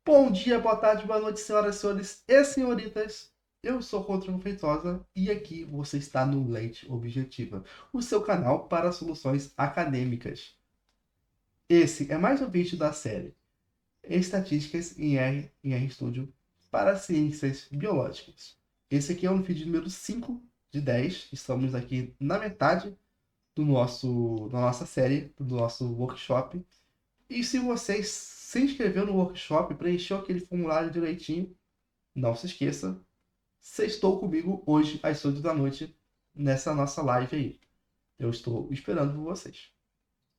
Bom dia, boa tarde, boa noite, senhoras, senhores e senhoritas. Eu sou Rodrigo Feitosa e aqui você está no Leite Objetiva, o seu canal para soluções acadêmicas. Esse é mais um vídeo da série Estatísticas em R Studio para Ciências Biológicas. Esse aqui é o vídeo número 5 de 10. Estamos aqui na metade da nossa série, do nosso workshop. E se você se inscreveu no workshop, preencheu aquele formulário direitinho, não se esqueça, sextou comigo hoje às 8 da noite nessa nossa live aí. Eu estou esperando por vocês.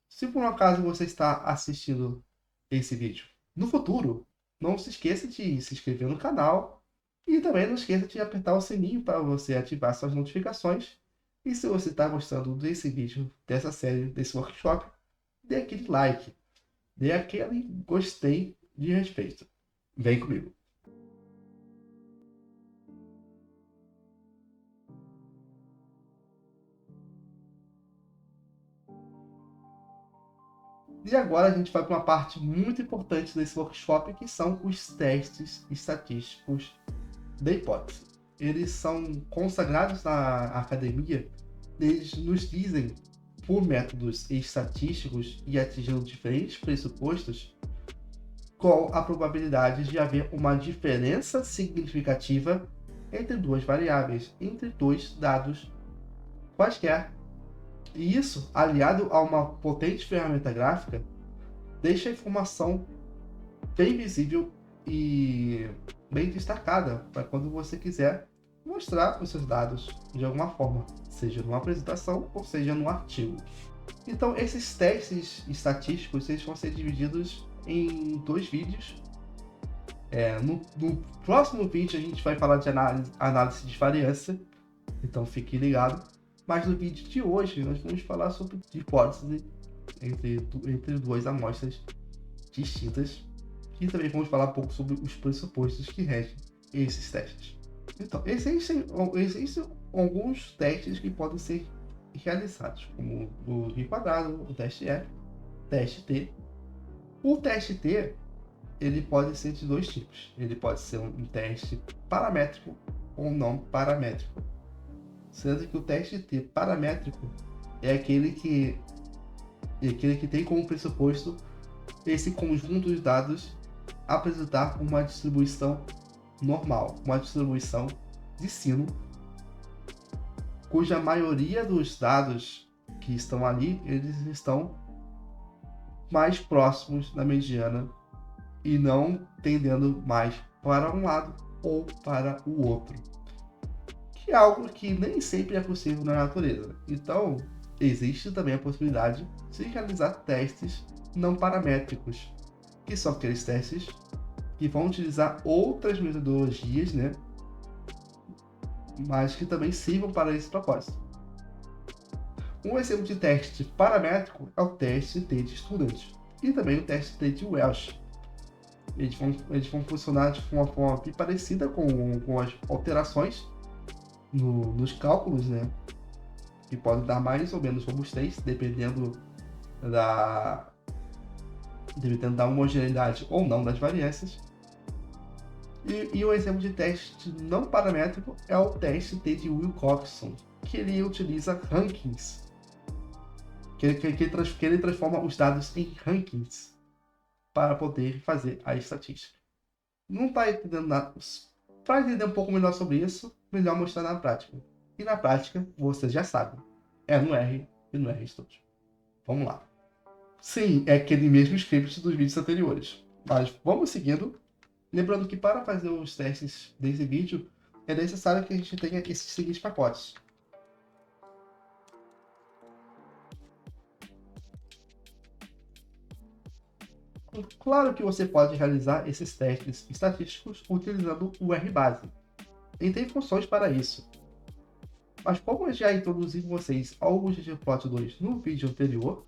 Se por um acaso você está assistindo esse vídeo no futuro, não se esqueça de se inscrever no canal e também não esqueça de apertar o sininho para você ativar suas notificações. E se você está gostando desse vídeo, dessa série, desse workshop, dê aquele like, dê aquele gostei de respeito. Vem comigo. E agora a gente vai para uma parte muito importante desse workshop, que são os testes estatísticos da hipótese. Eles são consagrados na academia, eles nos dizem, por métodos estatísticos e atingindo diferentes pressupostos, qual a probabilidade de haver uma diferença significativa entre duas variáveis, entre dois dados quaisquer. E isso, aliado a uma potente ferramenta gráfica, deixa a informação bem visível e bem destacada para quando você quiser mostrar os seus dados de alguma forma, seja numa apresentação ou seja num artigo. Então, esses testes estatísticos eles vão ser divididos em dois vídeos. No próximo vídeo a gente vai falar de análise de variância, então fique ligado. Mas no vídeo de hoje nós vamos falar sobre hipótese entre duas amostras distintas e também vamos falar um pouco sobre os pressupostos que regem esses testes. Então, existem alguns testes que podem ser realizados, como o Rio quadrado, o teste E, teste T. O teste T ele pode ser de dois tipos. Ele pode ser um teste paramétrico ou não paramétrico. Sendo que o teste T paramétrico é aquele que tem como pressuposto esse conjunto de dados apresentar uma distribuição normal, uma distribuição de sino, cuja maioria dos dados que estão ali, eles estão mais próximos da mediana e não tendendo mais para um lado ou para o outro, que é algo que nem sempre é possível na natureza. Então, existe também a possibilidade de realizar testes não paramétricos, que são aqueles testes que vão utilizar outras metodologias, né? Mas que também sirvam para esse propósito. Um exemplo de teste paramétrico é o teste T de Student e também o teste T de Welsh. Eles vão funcionar de uma forma bem parecida com as alterações nos cálculos, né? Que podem dar mais ou menos robustez, dependendo da homogeneidade ou não das variâncias. E o exemplo de teste não paramétrico é o teste T de Wilcoxon, que ele utiliza rankings, que ele transforma os dados em rankings para poder fazer a estatística. Não está entendendo nada? Para entender um pouco melhor sobre isso, melhor mostrar na prática. E na prática, você já sabe, é no R e no RStudio. Vamos lá. Sim, é aquele mesmo script dos vídeos anteriores. Mas vamos seguindo. Lembrando que para fazer os testes desse vídeo, é necessário que a gente tenha esses seguintes pacotes. Claro que você pode realizar esses testes estatísticos utilizando o RBase. E tem funções para isso. Mas como eu já introduzi com vocês ao ggplot2 no vídeo anterior,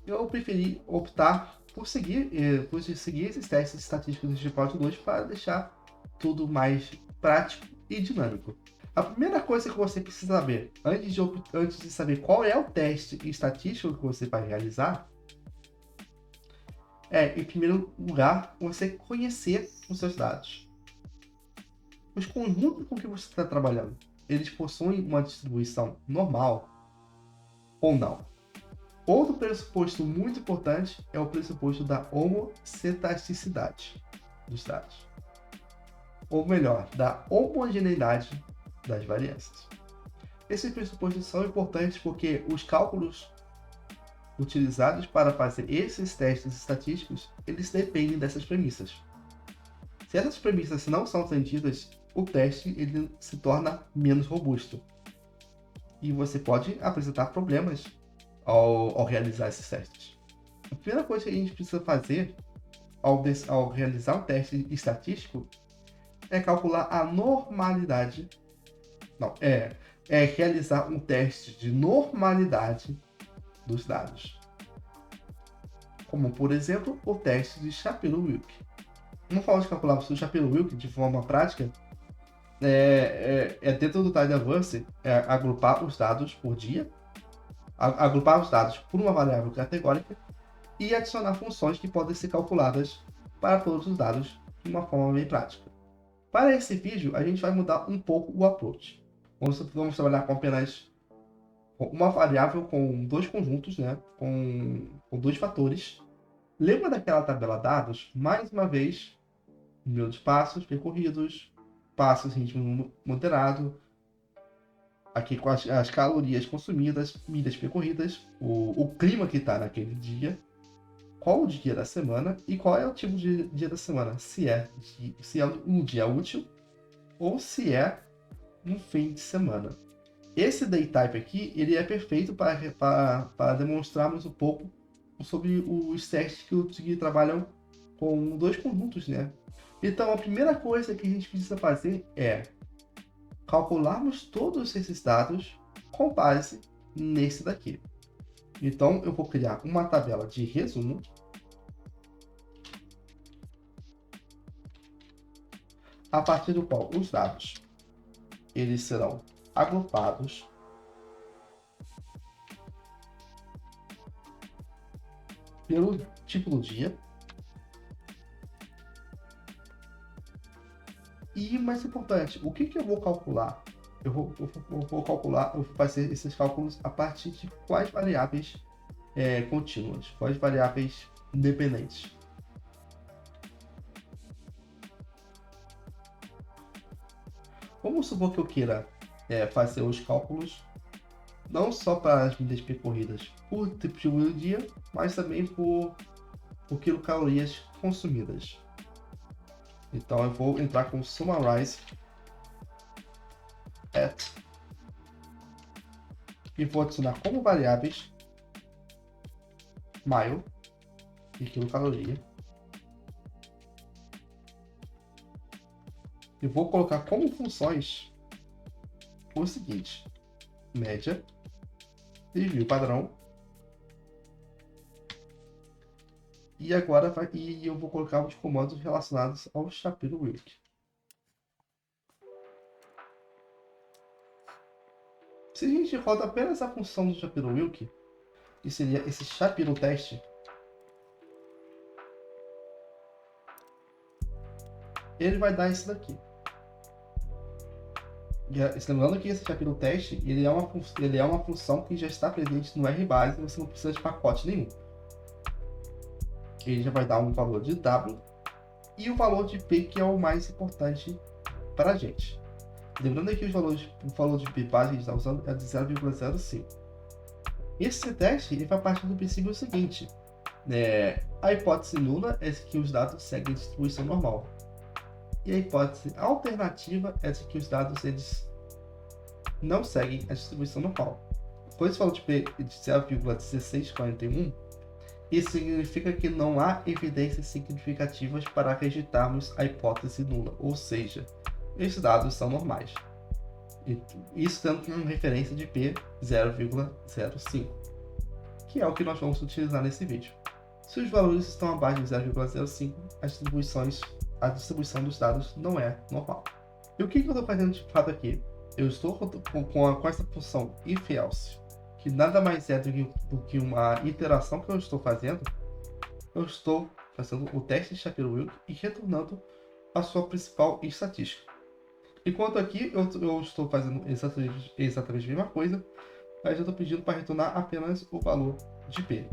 eu preferi optar por seguir esses testes estatísticos do ggplot2 para deixar tudo mais prático e dinâmico. A primeira coisa que você precisa saber, antes de saber qual é o teste estatístico que você vai realizar, é, em primeiro lugar, você conhecer os seus dados. Os conjuntos com que você está trabalhando, eles possuem uma distribuição normal ou não? Outro pressuposto muito importante é o pressuposto da homocetasticidade dos dados. Ou melhor, da homogeneidade das variâncias. Esses pressupostos são importantes porque os cálculos utilizados para fazer esses testes estatísticos, eles dependem dessas premissas. Se essas premissas não são atendidas, o teste ele se torna menos robusto. E você pode apresentar problemas ao realizar esses testes. A primeira coisa que a gente precisa fazer ao realizar um teste estatístico é calcular a normalidade. Não, é realizar um teste de normalidade dos dados. Como, por exemplo, o teste de Shapiro-Wilk. Vamos falar de calcular o Shapiro-Wilk de forma prática. Dentro do Tidyverse, agrupar os dados por dia, agrupar os dados por uma variável categórica e adicionar funções que podem ser calculadas para todos os dados de uma forma bem prática. Para esse vídeo, a gente vai mudar um pouco o approach. Vamos trabalhar com apenas uma variável com dois conjuntos, né? com dois fatores. Lembra daquela tabela dados? Mais uma vez, número de passos percorridos, passos em ritmo moderado, aqui com as calorias consumidas, milhas percorridas, o clima que está naquele dia, qual o dia da semana e qual é o tipo de dia da semana, se é um dia útil ou se é um fim de semana. Esse daytype aqui, ele é perfeito para demonstrarmos um pouco sobre os testes que trabalham com dois conjuntos, né? Então, a primeira coisa que a gente precisa fazer é calcularmos todos esses dados com base nesse daqui. Então, eu vou criar uma tabela de resumo a partir do qual os dados eles serão agrupados pelo tipo do dia. E mais importante, o que eu vou calcular? Eu vou fazer esses cálculos a partir de quais variáveis contínuas, quais variáveis independentes. Vamos supor que eu queira fazer os cálculos não só para as milhas percorridas por tipo de dia, mas também por quilocalorias consumidas. Então eu vou entrar com summarize at e vou adicionar como variáveis mile e quilocaloria. E vou colocar como funções o seguinte: média, desvio padrão. E agora eu vou colocar os comandos relacionados ao Shapiro-Wilk. Se a gente roda apenas a função do Shapiro-Wilk, que seria esse Shapiro-teste, ele vai dar isso daqui. Lembrando que esse Shapiro-teste ele é uma função que já está presente no RBase, você não precisa de pacote nenhum. Ele já vai dar um valor de W e o valor de P, que é o mais importante para a gente. Lembrando que o valor de P base que a gente está usando é de 0,05. Esse teste ele vai partir do princípio seguinte: a hipótese nula é que os dados seguem a distribuição normal. E a hipótese alternativa é de que os dados eles não seguem a distribuição normal. Pois esse valor de P de 0,1641, isso significa que não há evidências significativas para acreditarmos a hipótese nula, ou seja, esses dados são normais. Isso tendo como referência de P 0,05, que é o que nós vamos utilizar nesse vídeo. Se os valores estão abaixo de 0,05, a distribuição dos dados não é normal. E o que eu estou fazendo de fato aqui? Eu estou com essa função if-else, que nada mais é do que uma iteração que eu estou fazendo. Eu estou fazendo o teste de Shapiro-Wilk e retornando a sua principal estatística. Enquanto aqui eu estou fazendo exatamente a mesma coisa, mas eu estou pedindo para retornar apenas o valor de P.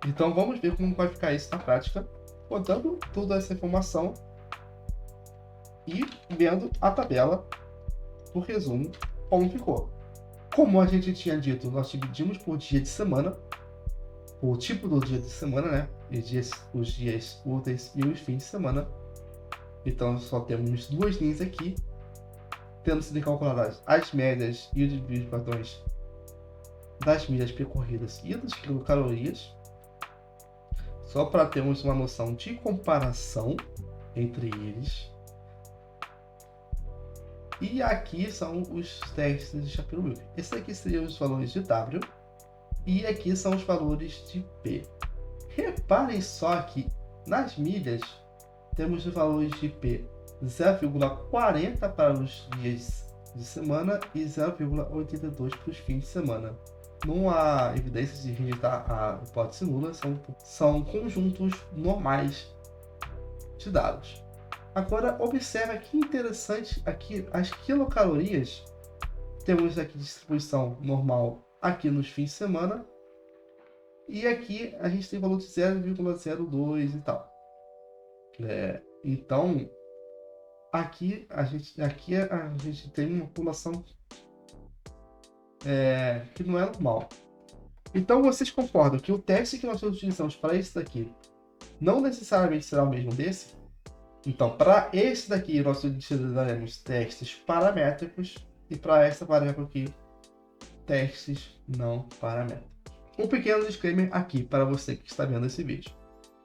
Então vamos ver como vai ficar isso na prática, botando toda essa informação e vendo a tabela do resumo como ficou. Como a gente tinha dito, nós dividimos por dia de semana, o tipo do dia de semana, né? Os dias úteis e os fins de semana. Então só temos duas linhas aqui, tendo sido calculadas as médias e os padrões das milhas percorridas e das quilocalorias, só para termos uma noção de comparação entre eles. E aqui são os testes de Shapiro-Wilk. Esse aqui seriam os valores de W e aqui são os valores de P. Reparem só que nas milhas temos os valores de P 0,40 para os dias de semana e 0,82 para os fins de semana. Não há evidências de rejeitar a hipótese nula, são conjuntos normais de dados. Agora observa que interessante aqui as quilocalorias. Temos aqui distribuição normal aqui nos fins de semana e aqui a gente tem valor de 0,02 e tal. Então aqui a gente tem uma população que não é normal. Então vocês concordam que o teste que nós utilizamos para esse daqui não necessariamente será o mesmo desse? Então, para esse daqui nós utilizaremos testes paramétricos e para essa variável aqui, testes não paramétricos. Um pequeno disclaimer aqui para você que está vendo esse vídeo.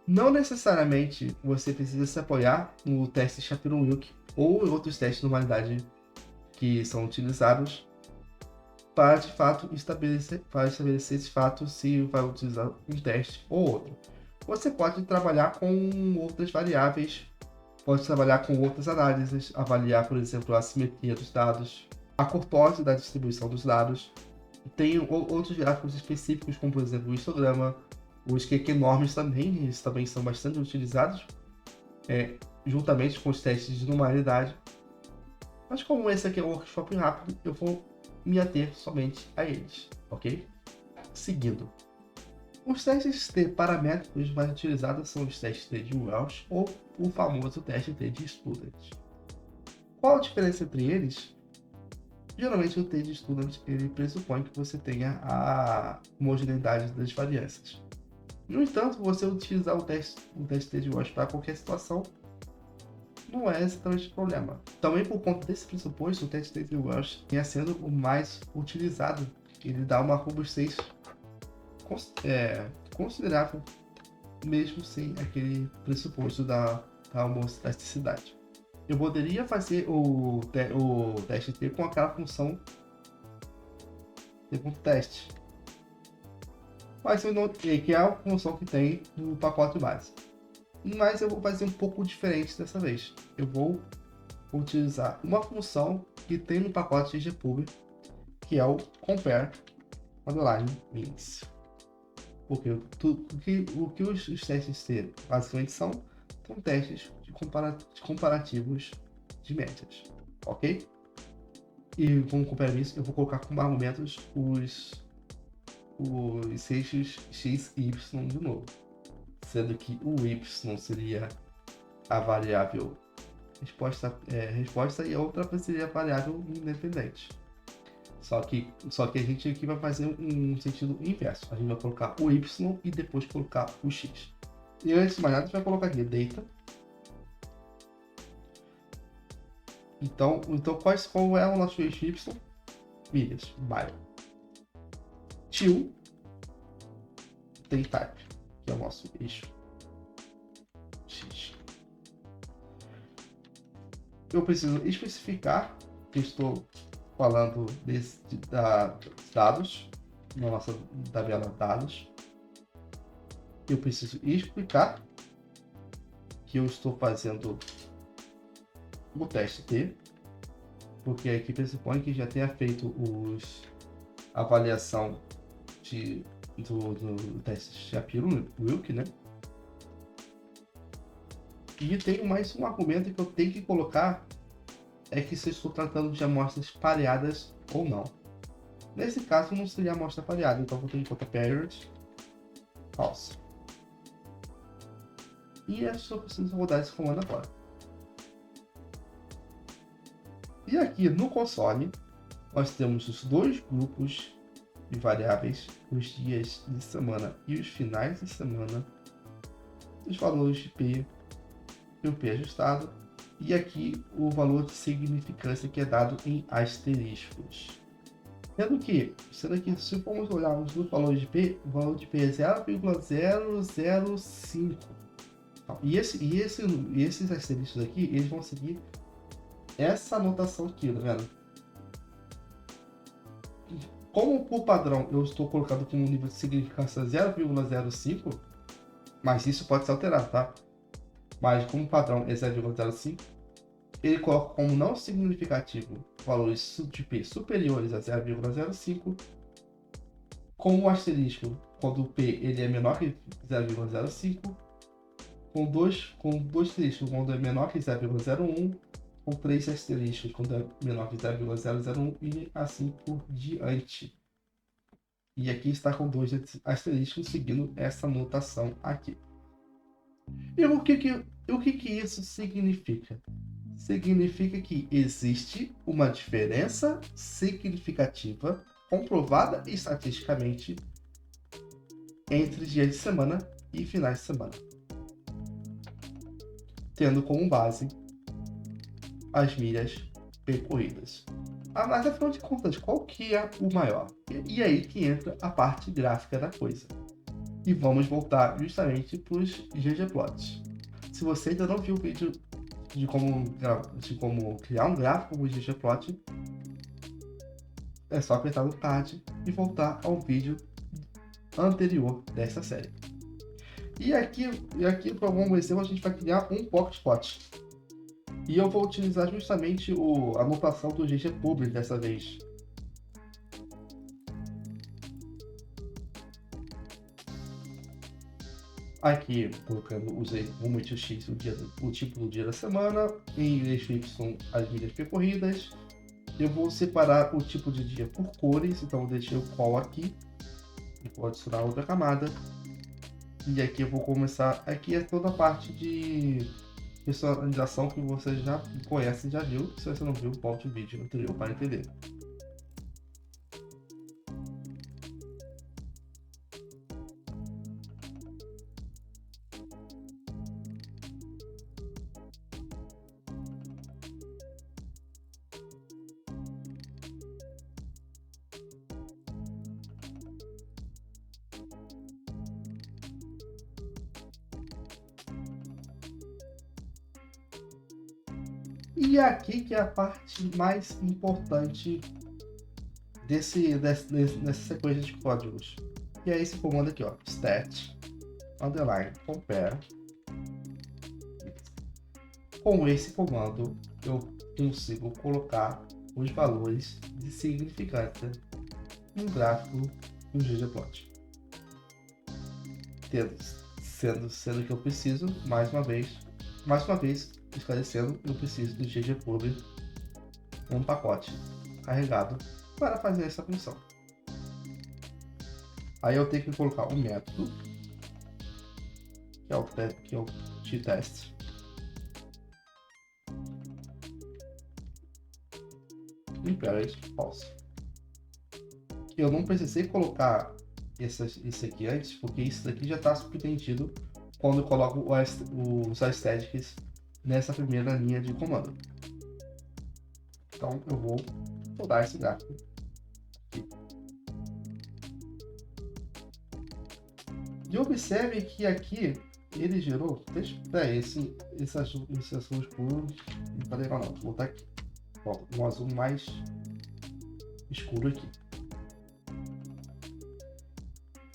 Não necessariamente você precisa se apoiar no teste Shapiro-Wilk ou em outros testes de normalidade que são utilizados para de fato estabelecer esse fato se vai utilizar um teste ou outro. Você pode trabalhar com outras variáveis, pode trabalhar com outras análises, avaliar, por exemplo, a simetria dos dados, a cortose da distribuição dos dados. Tem outros gráficos específicos, como por exemplo o histograma, os QQ-norms também, eles também são bastante utilizados, juntamente com os testes de normalidade. Mas como esse aqui é um workshop rápido, eu vou me ater somente a eles, ok? Seguindo. Os testes T paramétricos mais utilizados são os testes T de Welch ou o famoso teste T de Student. Qual a diferença entre eles? Geralmente o T de Student ele pressupõe que você tenha a homogeneidade das variâncias. No entanto, você utilizar o teste T de Welch para qualquer situação não é exatamente o problema. Também por conta desse pressuposto, o teste T de Welch vinha sendo o mais utilizado. Ele dá uma robustez considerável, mesmo sem aquele pressuposto da homoelasticidade. Eu poderia fazer o teste T com aquela função teste, mas eu não, que é a função que tem no pacote base. Mas eu vou fazer um pouco diferente dessa vez. Eu vou utilizar uma função que tem no pacote de GPub, que é o compare means. Porque o que os testes T basicamente são testes de comparativos de médias, ok? E como compare isso, eu vou colocar como argumentos os eixos x e y de novo, sendo que o y seria a variável resposta e a outra seria a variável independente. Só que a gente aqui vai fazer um sentido inverso. A gente vai colocar o y e depois colocar o x. E antes de mais nada, a gente vai colocar aqui data. Então qual é o nosso eixo y? Milhas, by. Till daytype, que é o nosso eixo x. Eu preciso especificar que estou falando dos dados, na nossa tabela dados. Eu preciso explicar que eu estou fazendo o teste T, porque aqui pressupõe que já tenha feito a avaliação do teste Shapiro-Wilk, né? E tem mais um argumento que eu tenho que colocar, é que se eu estou tratando de amostras pareadas ou não. Nesse caso não seria amostra pareada, então vou ter em conta period false. E eu só preciso rodar esse comando agora. E aqui no console, nós temos os dois grupos de variáveis, os dias de semana e os finais de semana, os valores de P e o P ajustado, e aqui o valor de significância que é dado em asteriscos. Sendo que se formos olharmos no valor de P, o valor de P é 0,005. E esses asteriscos aqui, eles vão seguir essa anotação aqui, tá vendo? Como por padrão eu estou colocando como nível de significância 0,05, mas isso pode ser alterado, tá? Mas como padrão é 0,05, ele coloca como não significativo valores de P superiores a 0,05, com o asterisco quando o P ele é menor que 0,05, com dois asteriscos quando é menor que 0,01, com 3 asteriscos quando é menor que 0,001 e assim por diante. E aqui está com 2 asteriscos seguindo essa notação aqui. E o que isso significa? Significa que existe uma diferença significativa, comprovada estatisticamente, entre dias de semana e finais de semana, tendo como base as milhas percorridas. Mas afinal de contas, qual que é o maior? E aí que entra a parte gráfica da coisa. E vamos voltar justamente para os ggplots. Se você ainda não viu o vídeo de como criar um gráfico com o ggplot, é só apertar no card e voltar ao vídeo anterior dessa série. E aqui para algum exemplo, a gente vai criar um pocketplot. E eu vou utilizar justamente a anotação do ggpublic dessa vez. Aqui, usei como x o tipo do dia da semana, em eixo y as milhas percorridas. Eu vou separar o tipo de dia por cores, então eu deixei o call aqui e vou adicionar outra camada. E aqui eu vou começar, aqui é toda a parte de personalização que você já conhece e já viu. Se você não viu, volte o vídeo anterior para entender. E aqui que é a parte mais importante nessa sequência de códigos. E é esse comando aqui, ó, stat underline compare. Com esse comando eu consigo colocar os valores de significância no gráfico do ggplot. Sendo que eu preciso, mais uma vez esclarecendo, eu preciso do ggpublic, um pacote carregado para fazer essa função. Aí eu tenho que colocar um método, que é o tTest. Imperative false. Eu não precisei colocar esse aqui antes, porque isso daqui já está subentendido quando eu coloco os aesthetics nessa primeira linha de comando. Então eu vou rodar esse gráfico aqui. E observe que aqui ele gerou. Esse azul escuro não tá legal não. Vou botar aqui. Um azul mais escuro aqui.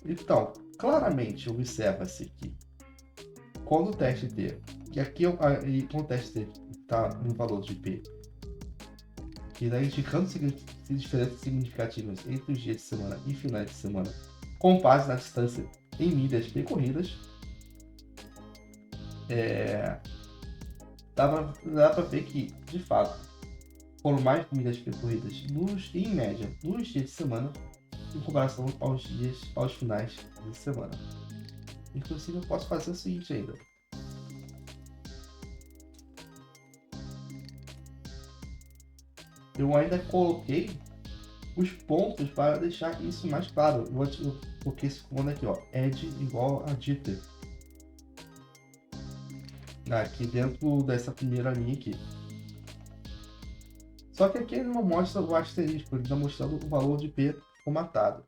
Então, claramente observa-se que quando o teste D, que aqui quando o teste D está no valor de P, que está indicando diferenças significativas entre os dias de semana e finais de semana, com base na distância em milhas percorridas, dá pra ver que, de fato, foram mais milhas percorridas em média nos dias de semana em comparação aos finais de semana. Inclusive eu posso fazer o seguinte ainda. Eu ainda coloquei os pontos para deixar isso mais claro. Porque esse comando aqui, ó, add igual a jitter. Aqui dentro dessa primeira linha aqui. Só que aqui ele não mostra o asterisco, ele está mostrando o valor de P formatado.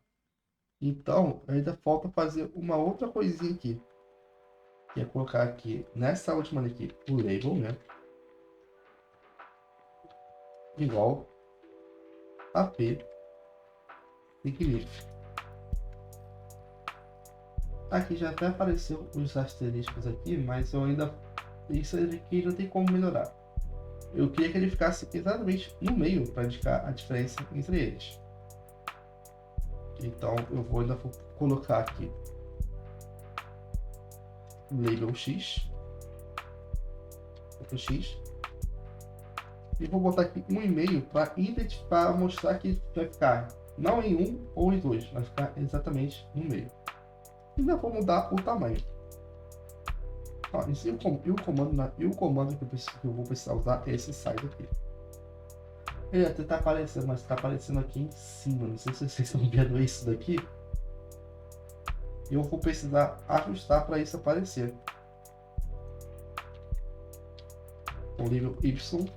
Então, ainda falta fazer uma outra coisinha aqui. Que é colocar aqui, nessa última linha aqui, o label, né? Igual a P significa. Aqui já até apareceu os asteriscos aqui, mas eu ainda... Isso aqui não tem como melhorar. Eu queria que ele ficasse exatamente no meio para indicar a diferença entre eles. Então eu vou ainda colocar aqui label X, e vou botar aqui 1,5 para identificar, mostrar que vai ficar não em 1 ou em 2, vai ficar exatamente no meio. E ainda vou mudar o tamanho. Ó, e o comando que eu vou precisar usar é esse size aqui. Ele até tá aparecendo, mas tá aparecendo aqui em cima. Não sei se vocês estão vendo isso daqui. Eu vou precisar ajustar para isso aparecer. O nível Y5.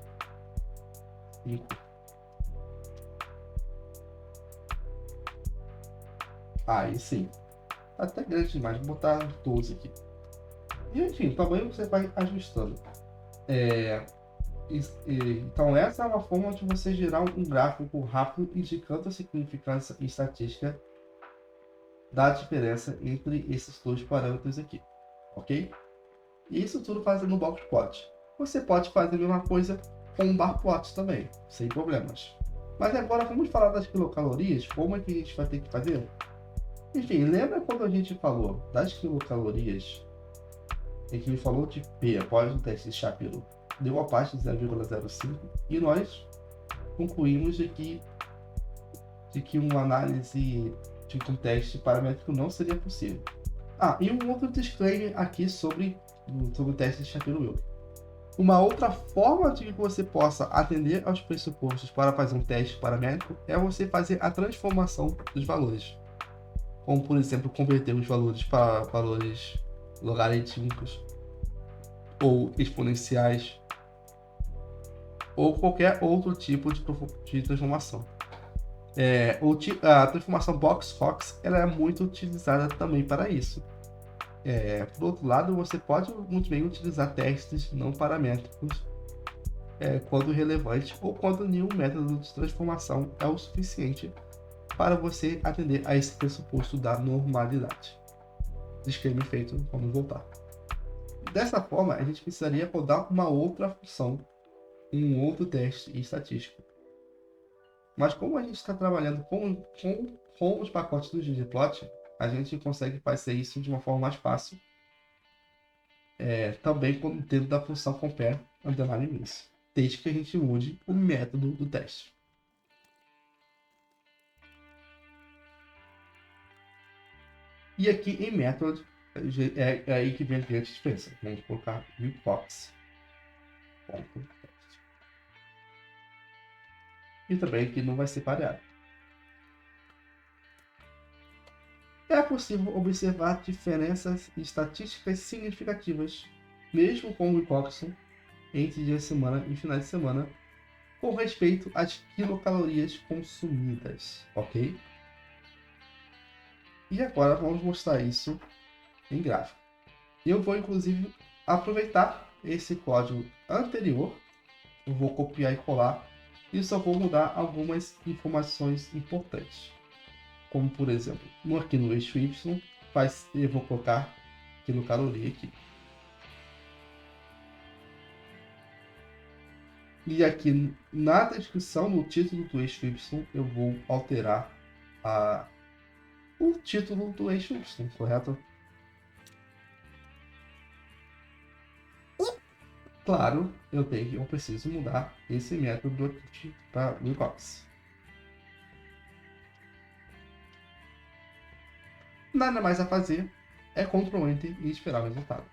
Aí sim. Até grande demais. Vou botar 12 aqui. E enfim, o tamanho você vai ajustando. Então essa é uma forma de você gerar um gráfico rápido indicando a significância e estatística da diferença entre esses dois parâmetros aqui, ok? E isso tudo fazendo no box plot. Você pode fazer a mesma coisa com um bar plot também, sem problemas. Mas agora vamos falar das quilocalorias, como é que a gente vai ter que fazer? Enfim, lembra quando a gente falou das quilocalorias, em que ele falou de P após o teste de Shapiro, deu a parte de 0,05 e nós concluímos de que uma análise de um teste paramétrico não seria possível. E um outro disclaimer aqui sobre o teste de Shapiro-Wilk. Uma outra forma de que você possa atender aos pressupostos para fazer um teste paramétrico é você fazer a transformação dos valores. Como, por exemplo, converter os valores para valores logarítmicos ou exponenciais ou qualquer outro tipo de transformação. A transformação Box-Fox ela é muito utilizada também para isso. Por outro lado, você pode muito bem utilizar testes não paramétricos quando relevante ou quando nenhum método de transformação é o suficiente para você atender a esse pressuposto da normalidade. Disclaimer feito, vamos voltar. Dessa forma, a gente precisaria rodar uma outra função, um outro teste estatístico. Mas como a gente está trabalhando com os pacotes do ggplot, a gente consegue fazer isso de uma forma mais fácil. Também dentro da função compare underline miss, desde que a gente mude o método do teste. E aqui em method é aí que vem a grande diferença. Vamos colocar viewfox. E também aqui não vai ser pareado. É possível observar diferenças estatísticas significativas, mesmo com o Wilcoxon, entre dias de semana e finais de semana, com respeito às quilocalorias consumidas, ok? E agora vamos mostrar isso em gráfico. Eu vou inclusive aproveitar esse código anterior, eu vou copiar e colar, e só vou mudar algumas informações importantes. Como por exemplo, aqui no eixo Y, eu vou colocar quilocaloria aqui. E aqui na descrição, no título do eixo Y, eu vou alterar o título do eixo Y, correto? Claro, eu preciso mudar esse método aqui para o Eclipse. Nada mais a fazer, é Ctrl Enter e esperar o resultado.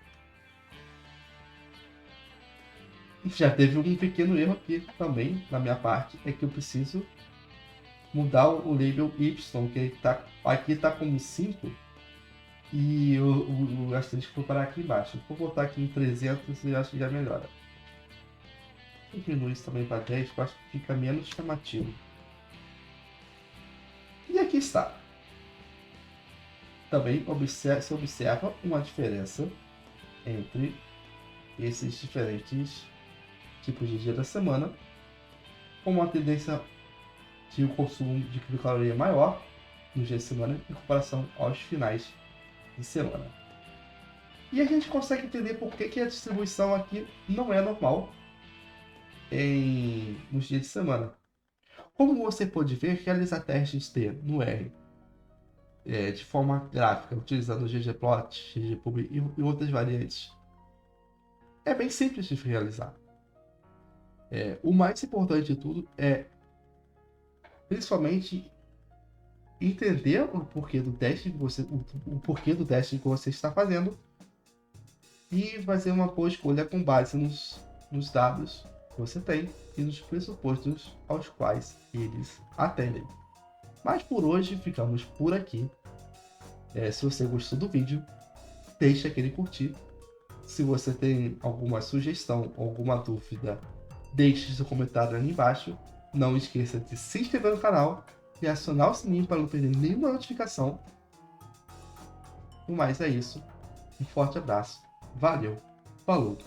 Já teve um pequeno erro aqui também, na minha parte, é que eu preciso mudar o label Y, que aqui está como 5, e o asterisco vou parar aqui embaixo. Vou botar aqui em 300 e acho que já melhora. Diminui isso também para 10, que eu acho que fica menos chamativo. E aqui está. Também se observa uma diferença entre esses diferentes tipos de dia da semana, com uma tendência de consumo de quilocaloria maior nos dias de semana em comparação aos finais de semana. E a gente consegue entender por que a distribuição aqui não é normal nos dias de semana. Como você pode ver, realizar testes no R de forma gráfica, utilizando o ggplot, ggpub e outras variantes, é bem simples de realizar. O mais importante de tudo é, principalmente, entender o porquê do teste que você está fazendo e fazer uma boa escolha com base nos dados que você tem e nos pressupostos aos quais eles atendem. Mas por hoje ficamos por aqui. Se você gostou do vídeo, deixe aquele curtir. Se você tem alguma sugestão ou alguma dúvida, deixe seu comentário ali embaixo. Não esqueça de se inscrever no canal e acionar o sininho para não perder nenhuma notificação. No mais é isso. Um forte abraço. Valeu. Falou.